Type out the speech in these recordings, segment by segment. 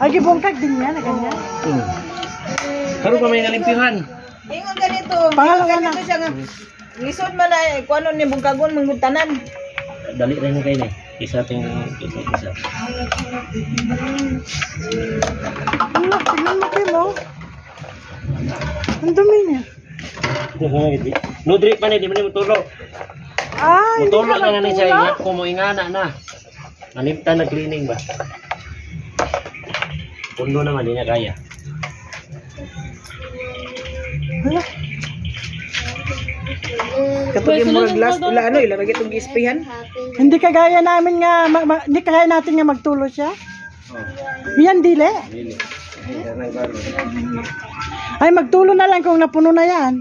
Ay, gibongkag din yan, na ganyan. Karon pa may nalimpyuhan. Ingon ganito. Pangalawa na. Ganito siya nga. Lisod man na kung ano ni bungkagon mangutanan. Dali rin kayo na. Isa ting isa. Wala, tignan mo kayo mo. Ang dumi niya. No drip man di man mo tulo. Ah, hindi Tulo ka na nga siya magtulak. ingat ko mo ingana na. Naliptan na cleaning ba? Pundo naman di niya kaya. Hala. Kapag yung mga glass, ila ano, ilalagay itong gisprihan. Hindi kagaya namin nga, hindi kagaya natin nga magtulo siya. Yan, dili. Dili. Ay, magtulo na lang kung napuno na yan.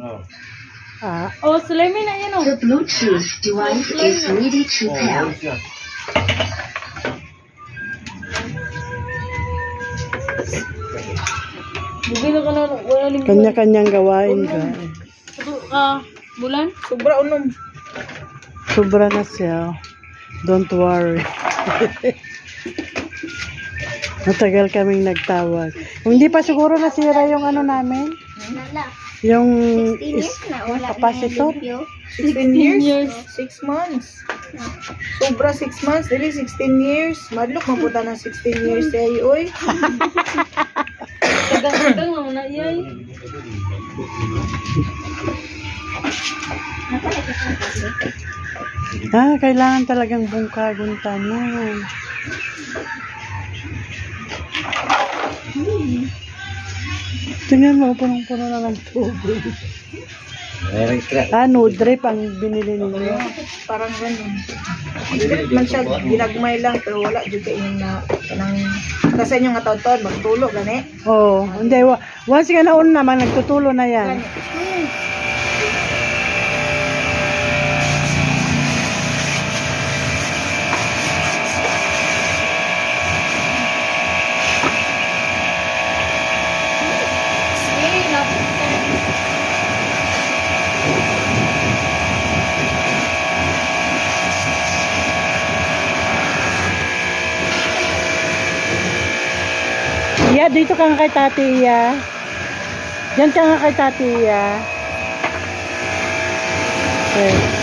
Ah. Oh, Sulaiman na yan oh. The Bluetooth device is ready to pair. Bugino ka na, wala limbo. Kanya-kanyang gawain ka. Bulan? Sobra unom. Sobra na siya. Don't worry. Matagal kaming nagtawag. Kung hindi pa siguro nasira yung ano namin, yung capacitor. 16 years? 6 months. Sobra 6 months, dili 16 years. Madlok mabuta ng 16 years sa iyo, oy. Tagang naman na iyay. Ah, kailangan talagang bungkaguntan yan. Tingnan mo, punong-puno na ng tubig. Ah, no drip ang binili ninyo. Parang ganun. Dili man siya ginagmay lang pero wala jud kay na kanang kasi inyo nga taon-taon magtulo gani. Oo, hindi. Once nga naon naman, nagtutulo na yan. Iya, dito ka nga kay Tati Iya. Diyan ka nga kay Tati Iya. Okay.